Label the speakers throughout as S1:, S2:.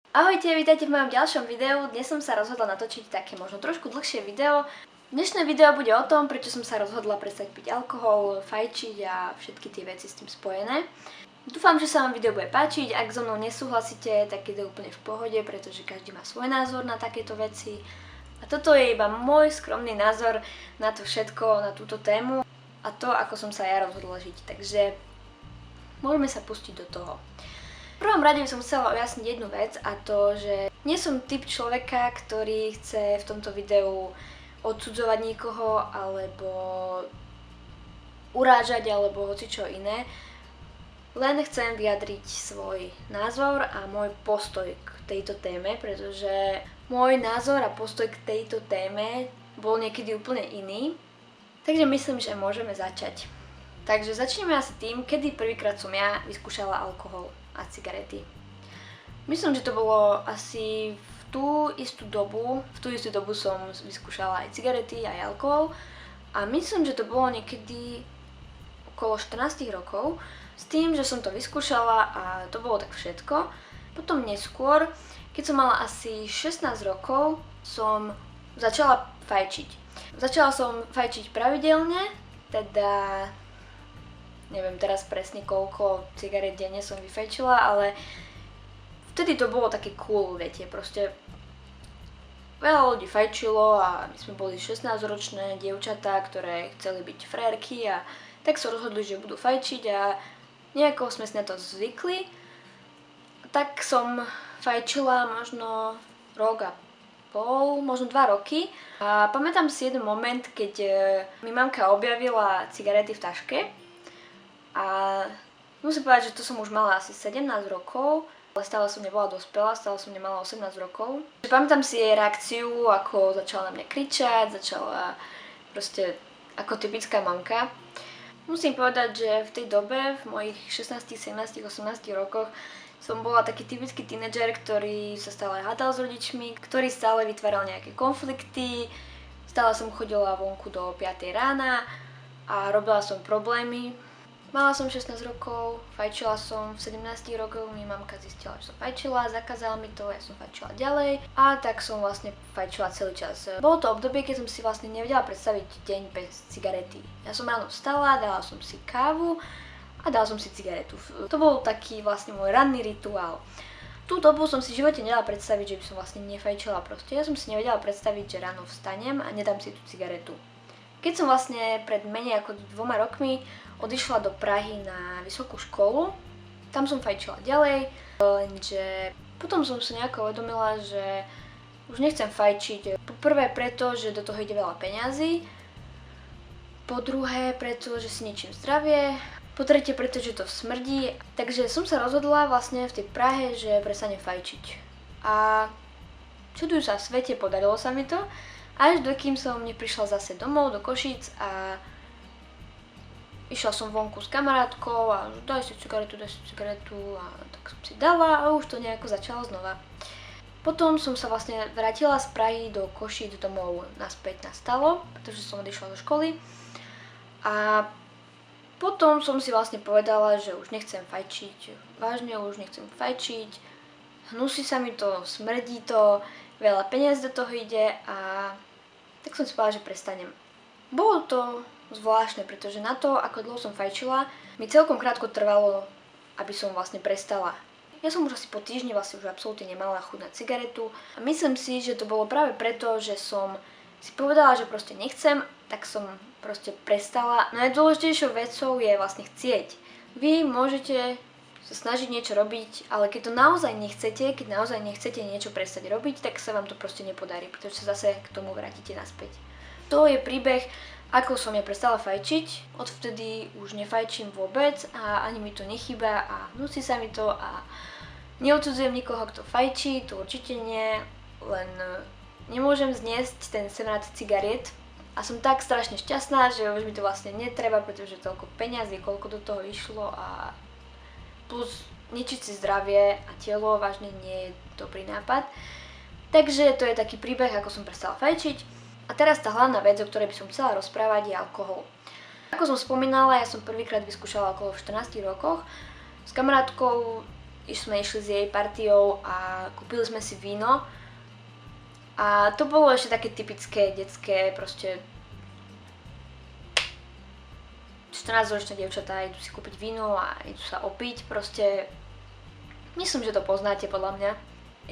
S1: Ahojte, vítajte v mojom ďalšom videu. Dnes som sa rozhodla natočiť také možno trošku dlhšie video. Dnešné video bude o tom, prečo som sa rozhodla prestať piť alkohol, fajčiť a všetky tie veci s tým spojené. Dúfam, že sa vám video bude páčiť. Ak so mnou nesúhlasíte, tak je to úplne v pohode, pretože každý má svoj názor na takéto veci. A toto je iba môj skromný názor na to všetko, na túto tému a to, ako som sa ja rozhodla žiť. Takže môžeme sa pustiť do toho. V prvom rade by som chcela ujasniť jednu vec, a to, že nie som typ človeka, ktorý chce v tomto videu odsudzovať niekoho alebo urážať alebo hocičo iné. Len chcem vyjadriť svoj názor a môj postoj k tejto téme, pretože môj názor a postoj k tejto téme bol niekedy úplne iný. Takže myslím, že môžeme začať. Takže začneme asi tým, kedy prvýkrát som ja vyskúšala alkohol a cigarety. Myslím, že to bolo asi v tú istú dobu som vyskúšala aj cigarety, aj alkohol a myslím, že to bolo niekedy okolo 14 rokov s tým, že som to vyskúšala a to bolo tak všetko. Potom neskôr, keď som mala asi 16 rokov, som začala fajčiť. Začala som fajčiť pravidelne, teda neviem teraz presne koľko cigaret denne som vyfajčila, ale vtedy to bolo také cool, viete, proste veľa ľudí fajčilo a my sme boli 16-ročné dievčatá, ktoré chceli byť frérky a tak sa rozhodli, že budú fajčiť a nejako sme si na to zvykli. Tak som fajčila možno rok a pol, možno 2 roky a pamätám si jeden moment, keď mi mamka objavila cigarety v taške. A musím povedať, že to som už mala asi 17 rokov, ale stále som nebola dospelá, stále som nemala 18 rokov. Pamätám si jej reakciu, ako začala na mňa kričať, začala proste ako typická mamka. Musím povedať, že v tej dobe, v mojich 16, 17, 18 rokoch, som bola taký typický tínedžer, ktorý sa stále hádal s rodičmi, ktorý stále vytváral nejaké konflikty, stále som chodila vonku do 5 rána a robila som problémy. Mala som 16 rokov, fajčila som, v 17 rokoch mi mamka zistila, že som fajčila, zakázala mi to, ja som fajčila ďalej a tak som vlastne fajčila celý čas. Bolo to obdobie, keď som si vlastne nevedela predstaviť deň bez cigarety. Ja som ráno vstala, dala som si kávu a dala som si cigaretu. To bol taký vlastne môj ranný rituál. Tú dobu som si v živote nedala predstaviť, že by som vlastne nefajčila proste. Ja som si nevedela predstaviť, že ráno vstanem a nedám si tú cigaretu. Keď som vlastne pred menej ako 2 rokmi odišla do Prahy na vysokú školu, tam som fajčila ďalej, lenže potom som sa nejako uvedomila, že už nechcem fajčiť. Po prvé preto, že do toho ide veľa peňazí, po druhé preto, že si ničím zdravie, po tretie preto, že to smrdí, takže som sa rozhodla vlastne v tej Prahe, že prestanem fajčiť. A čuduj sa svete, podarilo sa mi to, až dokým som neprišla zase domov do Košíc a išla som vonku s kamarátkou a daj si cigaretu a tak som si dala a už to nejako začalo znova. Potom som sa vlastne vrátila z Prahy do Košíc domov naspäť na Stalo, pretože som odišla do školy a potom som si vlastne povedala, že už nechcem fajčiť, vážne už nechcem fajčiť, hnusí sa mi to, smrdí to, veľa peniaz do toho ide a tak som si povedala, že prestanem. Bolo to zvláštne, pretože na to, ako dlho som fajčila, mi celkom krátko trvalo, aby som vlastne prestala. Ja som už asi po týždni vlastne už absolútne nemala chuť na cigaretu a myslím si, že to bolo práve preto, že som si povedala, že proste nechcem, tak som proste prestala. Najdôležitejšou vecou je vlastne chcieť. Vy môžete sa snažiť niečo robiť, ale keď to naozaj nechcete, keď naozaj nechcete niečo prestať robiť, tak sa vám to proste nepodarí, pretože sa zase k tomu vrátite naspäť. To je príbeh, ako som ja prestala fajčiť, odvtedy už nefajčím vôbec a ani mi to nechýba a hnusí sa mi to a neodsudzujem nikoho, kto fajčí, to určite nie, len nemôžem zniesť ten smrad cigariet a som tak strašne šťastná, že už mi to vlastne netreba, pretože toľko peňazí, koľko do toho išlo a plus ničiť si zdravie a telo vážne nie je dobrý nápad. Takže to je taký príbeh, ako som prestala fajčiť. A teraz tá hlavná vec, o ktorej by som chcela rozprávať, je alkohol. Ako som spomínala, ja som prvýkrát vyskúšala alkohol v 14 rokoch. S kamarátkou sme išli s jej partiou a kúpili sme si víno. A to bolo ešte také typické, detské, proste 14-ročné dievčatá idú si kúpiť víno a idú sa opiť, proste myslím, že to poznáte podľa mňa.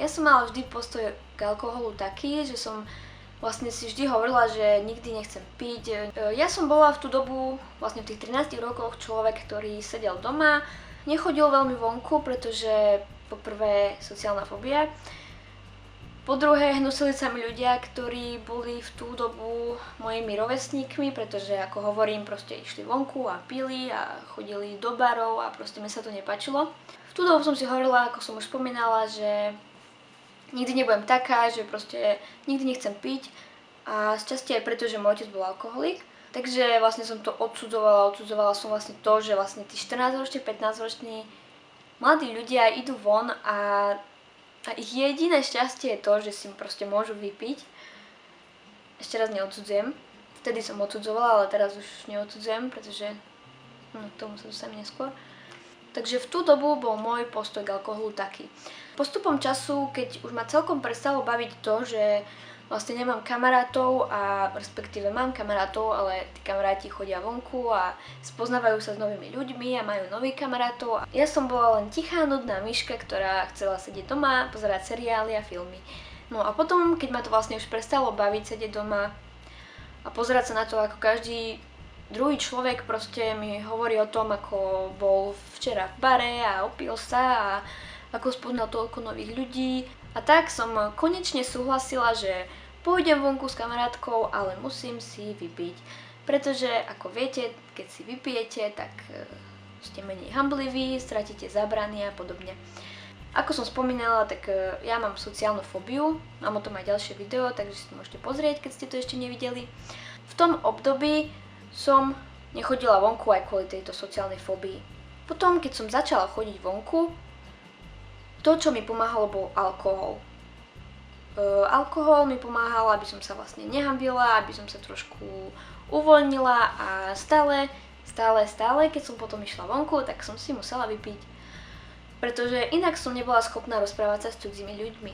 S1: Ja som mala vždy postoj k alkoholu taký, že som vlastne si vždy hovorila, že nikdy nechcem piť. Ja som bola v tú dobu, vlastne v tých 13 rokoch človek, ktorý sedel doma, nechodil veľmi vonku, pretože po prvé sociálna fóbia, po druhé, hnusili sa mi ľudia, ktorí boli v tú dobu mojimi rovesníkmi, pretože ako hovorím, proste išli vonku a pili a chodili do barov a proste mi sa to nepáčilo. V tú dobu som si hovorila, ako som už spomínala, že nikdy nebudem taká, že proste nikdy nechcem piť a z časti aj preto, že môj otec bol alkoholik. Takže vlastne som to odsudzovala som vlastne to, že vlastne tí 14-roční, 15-roční mladí ľudia idú von a ich jediné šťastie je to, že si proste môžu vypiť. Ešte raz neodsudzujem. Vtedy som odsudzovala, ale teraz už neodsudzujem, pretože k tomu sa dostanem neskôr. Takže v tú dobu bol môj postoj k alkoholu taký. Postupom času, keď už ma celkom prestalo baviť to, že vlastne nemám kamarátov a respektíve mám kamarátov, ale tí kamaráti chodia vonku a spoznávajú sa s novými ľuďmi a majú nových kamarátov. Ja som bola len tichá, nudná myška, ktorá chcela sedieť doma, pozerať seriály a filmy. No a potom, keď ma to vlastne už prestalo baviť sedieť doma a pozerať sa na to, ako každý druhý človek proste mi hovorí o tom, ako bol včera v bare a opil sa a ako spoznal toľko nových ľudí. A tak som konečne súhlasila, že pôjdem vonku s kamarátkou, ale musím si vypiť. Pretože, ako viete, keď si vypijete, tak ste menej hambliví, stratíte zábrany a podobne. Ako som spomínala, tak ja mám sociálnu fóbiu, mám o tom aj ďalšie video, takže si to môžete pozrieť, keď ste to ešte nevideli. V tom období som nechodila vonku aj kvôli tejto sociálnej fóbii. Potom, keď som začala chodiť vonku, to, čo mi pomáhalo, bol alkohol. Alkohol mi pomáhal, aby som sa vlastne nehambila, aby som sa trošku uvoľnila a stále, keď som potom išla vonku, tak som si musela vypiť. Pretože inak som nebola schopná rozprávať sa s cudzími ľuďmi.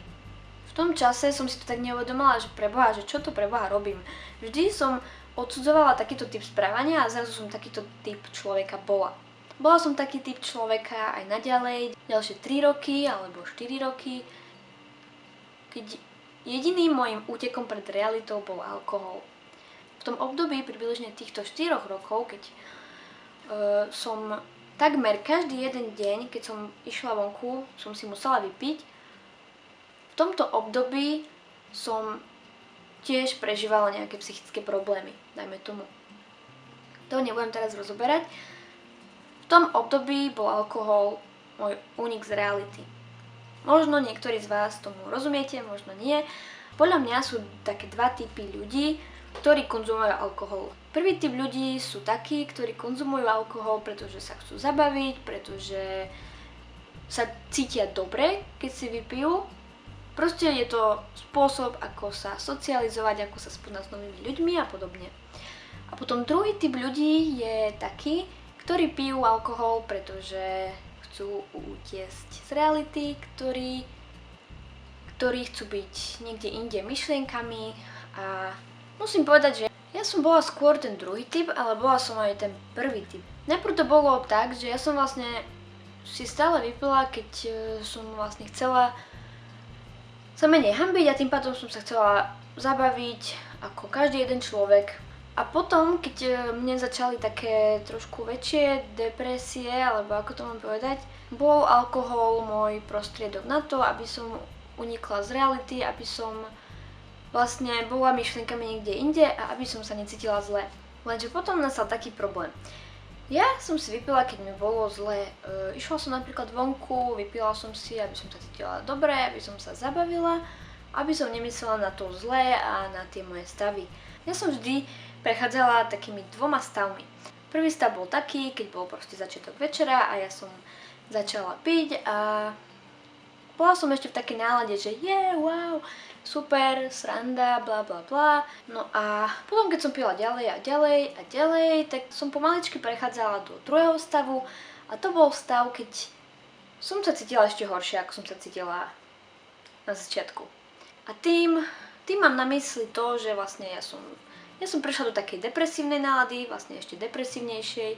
S1: V tom čase som si to tak neuvedomila, že preboha, že čo to preboha robím. Vždy som odsudzovala takýto typ správania a zrazu som takýto typ človeka bola. Bola som taký typ človeka aj naďalej, ďalšie 3 roky alebo 4 roky, keď jediným môjim útekom pred realitou bol alkohol. V tom období približne týchto 4 rokov, keď som takmer každý jeden deň, keď som išla vonku, som si musela vypiť, v tomto období som tiež prežívala nejaké psychické problémy, dajme tomu. To nebudem teraz rozoberať. V tom období bol alkohol môj únik z reality. Možno niektorí z vás tomu rozumiete, možno nie. Podľa mňa sú také 2 typy ľudí, ktorí konzumujú alkohol. Prvý typ ľudí sú takí, ktorí konzumujú alkohol, pretože sa chcú zabaviť, pretože sa cítia dobre, keď si vypijú. Proste je to spôsob, ako sa socializovať, ako sa spoznať s novými ľuďmi a podobne. A potom druhý typ ľudí je taký, ktorí pijú alkohol, pretože chcú utiesť z reality, ktorí chcú byť niekde inde myšlienkami a musím povedať, že ja som bola skôr ten druhý typ, ale bola som aj ten prvý typ. Najprv to bolo tak, že ja som vlastne si stále vypila, keď som vlastne chcela sa menej hanbiť a tým pádom som sa chcela zabaviť ako každý jeden človek. A potom, keď mne začali také trošku väčšie depresie, alebo ako to mám povedať, bol alkohol môj prostriedok na to, aby som unikla z reality, aby som vlastne bola myšlienkami niekde inde a aby som sa necítila zle. Lenže potom nastal taký problém. Ja som si vypila, keď mi bolo zle. Išla som napríklad vonku, vypila som si, aby som sa cítila dobre, aby som sa zabavila, aby som nemyslela na to zlé a na tie moje stavy. Ja som vždy prechádzala takými 2 stavmi. Prvý stav bol taký, keď bol proste začiatok večera a ja som začala piť a bola som ešte v takej nálade, že wow, super, sranda, bla bla bla. No a potom, keď som pila ďalej a ďalej a ďalej, tak som pomaličky prechádzala do druhého stavu a to bol stav, keď som sa cítila ešte horšie, ako som sa cítila na začiatku. A tým mám na mysli to, že vlastne ja som prešla do takej depresívnej nálady, vlastne ešte depresívnejšej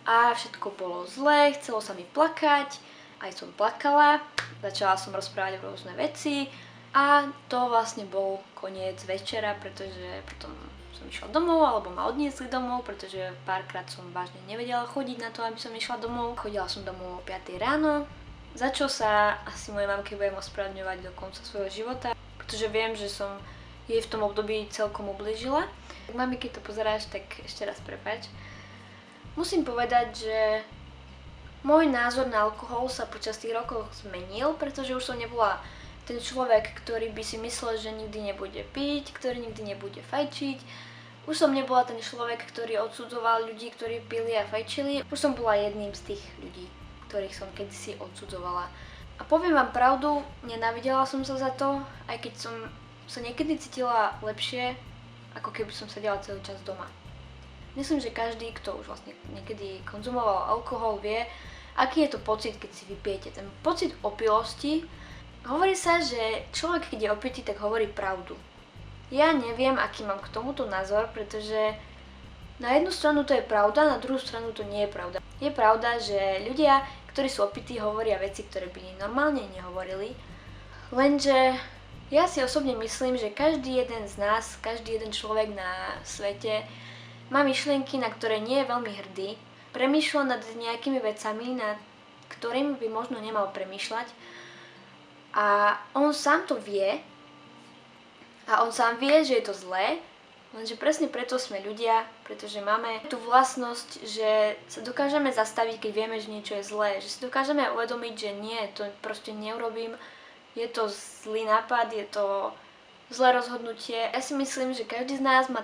S1: a všetko bolo zlé, chcelo sa mi plakať, aj som plakala, začala som rozprávať rôzne veci a to vlastne bol koniec večera, pretože potom som išla domov, alebo ma odniesli domov, pretože párkrát som vážne nevedela chodiť na to, aby som išla domov. Chodila som domov o 5 ráno, za čo sa asi mojej mamke budem ospravedlňovať do konca svojho života, pretože viem, že som jej v tom období celkom ublížila. Tak mami, keď to pozeráš, tak ešte raz prepáč. Musím povedať, že môj názor na alkohol sa počas tých rokov zmenil, pretože už som nebola ten človek, ktorý by si myslel, že nikdy nebude piť, ktorý nikdy nebude fajčiť. Už som nebola ten človek, ktorý odsudzoval ľudí, ktorí pili a fajčili. Už som bola jedným z tých ľudí, ktorých som kedysi odsudzovala. A poviem vám pravdu, nenávidela som sa za to, aj keď som sa niekedy cítila lepšie, ako keby som sedela celý čas doma. Myslím, že každý, kto už vlastne niekedy konzumoval alkohol, vie, aký je to pocit, keď si vypijete. Ten pocit opilosti. Hovorí sa, že človek, keď je opitý, tak hovorí pravdu. Ja neviem, aký mám k tomuto názor, pretože na jednu stranu to je pravda, na druhú stranu to nie je pravda. Je pravda, že ľudia, ktorí sú opití, hovoria veci, ktoré by normálne nehovorili, lenže ja si osobne myslím, že každý jeden z nás, každý jeden človek na svete má myšlienky, na ktoré nie je veľmi hrdý, premýšľa nad nejakými vecami, nad ktorými by možno nemal premýšľať, a on sám to vie a on sám vie, že je to zlé, lenže presne preto sme ľudia, pretože máme tú vlastnosť, že sa dokážeme zastaviť, keď vieme, že niečo je zlé, že si dokážeme uvedomiť, že nie, to proste neurobím, je to zlý nápad, je to zlé rozhodnutie. Ja si myslím, že každý z nás má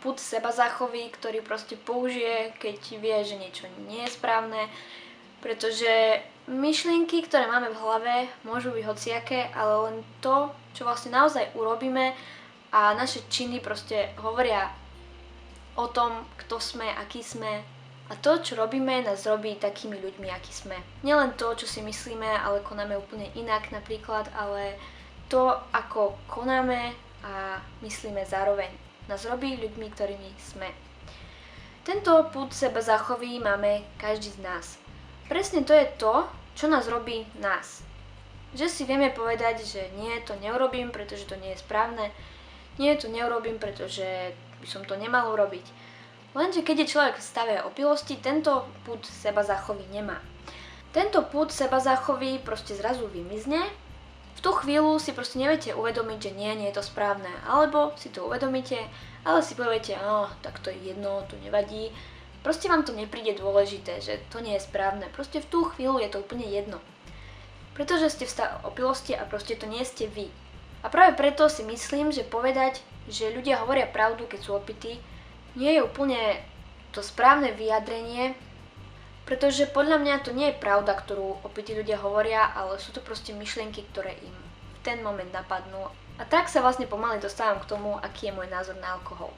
S1: pud sebazáchovy, ktorý proste použije, keď vie, že niečo nie je správne, pretože myšlienky, ktoré máme v hlave, môžu byť hociaké, ale len to, čo vlastne naozaj urobíme a naše činy proste hovoria o tom, kto sme, aký sme, a to, čo robíme, nás robí takými ľuďmi, akí sme. Nielen to, čo si myslíme, ale konáme úplne inak napríklad, ale to, ako konáme a myslíme zároveň, nás robí ľuďmi, ktorými sme. Tento pud sebazáchovy máme každý z nás. Presne to je to, čo nás robí nás. Že si vieme povedať, že nie, to neurobím, pretože to nie je správne. Nie, to neurobím, pretože by som to nemal urobiť. Lenže keď je človek v stave opilosti, tento pud sebazáchovy nemá. Tento pud sebazáchovy proste zrazu vymizne. V tú chvíľu si proste neviete uvedomiť, že nie je to správne. Alebo si to uvedomíte, ale si poviete, tak to je jedno, to nevadí. Proste vám to nepríde dôležité, že to nie je správne. Proste v tú chvíľu je to úplne jedno. Pretože ste v stave opilosti a proste to nie ste vy. A práve preto si myslím, že povedať, že ľudia hovoria pravdu, keď sú opití, nie je úplne to správne vyjadrenie, pretože podľa mňa to nie je pravda, ktorú opití ľudia hovoria, ale sú to proste myšlienky, ktoré im v ten moment napadnú. A tak sa vlastne pomaly dostávam k tomu, aký je môj názor na alkohol.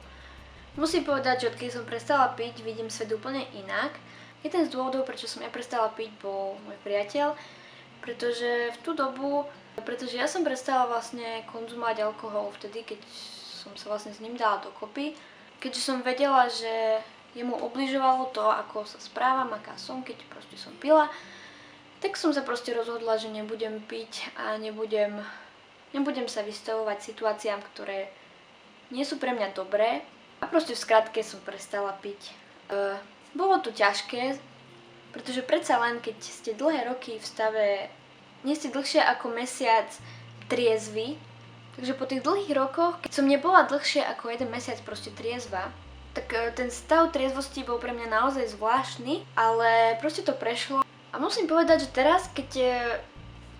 S1: Musím povedať, že odkedy som prestala piť, vidím svet úplne inak. Jeden z dôvodov, prečo som ja prestala piť, bol môj priateľ, pretože ja som prestala vlastne konzumovať alkohol vtedy, keď som sa vlastne s ním dala dokopy. Keďže som vedela, že jemu ubližovalo to, ako sa správam, aká som, keď proste som pila, tak som sa proste rozhodla, že nebudem piť a nebudem sa vystavovať situáciám, ktoré nie sú pre mňa dobré. A proste v skratke som prestala piť. Bolo to ťažké, pretože predsa len, keď ste dlhé roky v stave, nie ste dlhšie ako mesiac triezvy, takže po tých dlhých rokoch, keď som nebola dlhšie ako 1 mesiac proste triezva, tak ten stav triezvosti bol pre mňa naozaj zvláštny, ale proste to prešlo. A musím povedať, že teraz, keď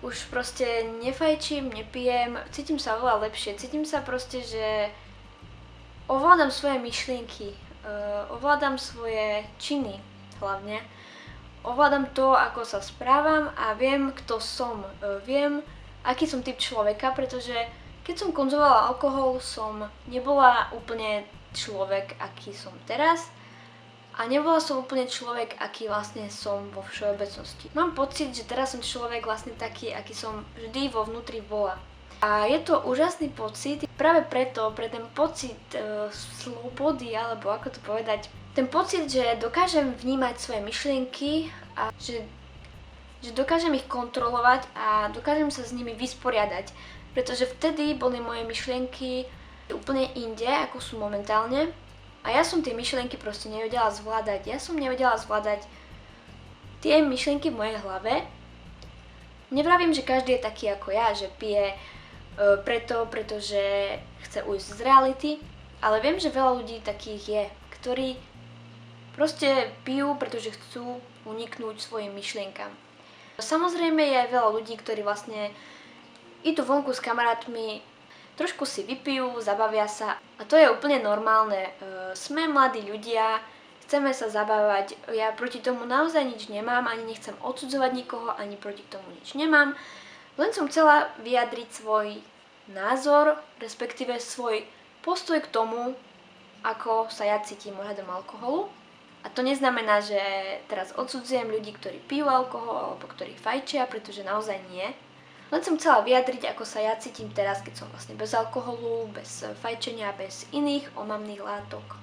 S1: už proste nefajčím, nepijem, cítim sa oveľa lepšie, cítim sa proste, že ovládam svoje myšlienky, ovládam svoje činy hlavne, ovládam to, ako sa správam a viem, kto som, viem, aký som typ človeka, pretože keď som konzumovala alkohol, som nebola úplne človek, aký som teraz a nebola som úplne človek, aký vlastne som vo všeobecnosti. Mám pocit, že teraz som človek vlastne taký, aký som vždy vo vnútri bola. A je to úžasný pocit, práve preto, pre ten pocit slobody, alebo ako to povedať, ten pocit, že dokážem vnímať svoje myšlienky a že dokážem ich kontrolovať a dokážem sa s nimi vysporiadať. Pretože vtedy boli moje myšlienky úplne inde, ako sú momentálne. A ja som tie myšlienky proste nevedela zvládať. Ja som nevedela zvládať tie myšlienky v mojej hlave. Nevravím, že každý je taký ako ja, že pije pretože chce ujsť z reality, ale viem, že veľa ľudí takých je, ktorí proste pijú, pretože chcú uniknúť svojim myšlienkam. Samozrejme je veľa ľudí, ktorí vlastne idú vonku s kamarátmi, trošku si vypijú, zabavia sa a to je úplne normálne. Sme mladí ľudia, chceme sa zabávať, ja proti tomu naozaj nič nemám, ani nechcem odsudzovať nikoho, ani proti tomu nič nemám. Len som chcela vyjadriť svoj názor, respektíve svoj postoj k tomu, ako sa ja cítim ohľadom alkoholu. A to neznamená, že teraz odsudzujem ľudí, ktorí pijú alkohol alebo ktorí fajčia, pretože naozaj nie. Len som chcela vyjadriť, ako sa ja cítim teraz, keď som vlastne bez alkoholu, bez fajčenia, bez iných omamných látok.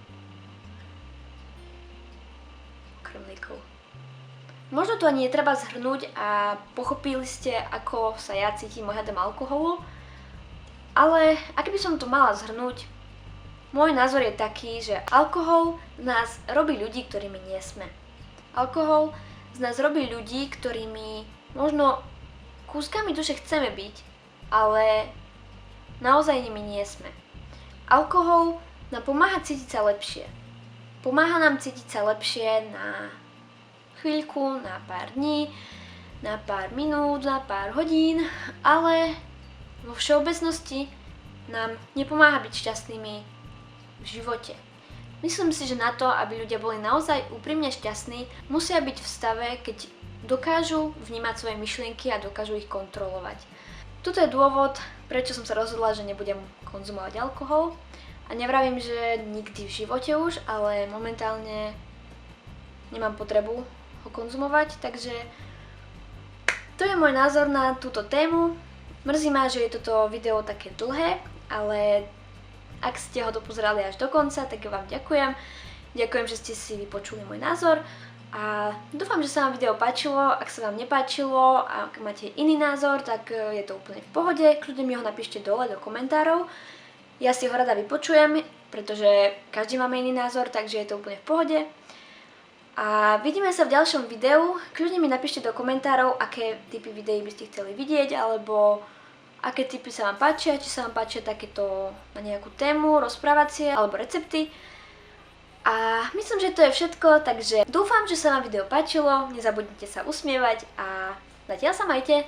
S1: Krmlíkov. Možno to ani netreba zhrnúť a pochopili ste, ako sa ja cítim ohľadom alkoholu, ale ak by som to mala zhrnúť, môj názor je taký, že alkohol z nás robí ľudí, ktorými nie sme. Alkohol z nás robí ľudí, ktorými možno kúskami duše chceme byť, ale naozaj nimi nie sme. Alkohol nám pomáha cítiť sa lepšie. Pomáha nám cítiť sa lepšie na chvíľku, na pár dní, na pár minút, na pár hodín, ale vo všeobecnosti nám nepomáha byť šťastnými v živote. Myslím si, že na to, aby ľudia boli naozaj úprimne šťastní, musia byť v stave, keď dokážu vnímať svoje myšlienky a dokážu ich kontrolovať. Toto je dôvod, prečo som sa rozhodla, že nebudem konzumovať alkohol. A nevravím, že nikdy v živote už, ale momentálne nemám potrebu ho konzumovať, takže to je môj názor na túto tému. Mrzí ma, že je toto video také dlhé, ale ak ste ho dopozerali až do konca, tak vám ďakujem. Ďakujem, že ste si vypočuli môj názor a dúfam, že sa vám video páčilo. Ak sa vám nepáčilo a ak máte iný názor, tak je to úplne v pohode. Kľudne mi ho napíšte dole do komentárov. Ja si ho rada vypočujem, pretože každý máme iný názor, takže je to úplne v pohode. A vidíme sa v ďalšom videu. Kľudne mi napíšte do komentárov, aké typy videí by ste chceli vidieť, alebo aké typy sa vám páčia, či sa vám páčia takéto na nejakú tému, rozprávacie alebo recepty. A myslím, že to je všetko, takže dúfam, že sa vám video páčilo, nezabudnite sa usmievať a zatiaľ sa majte!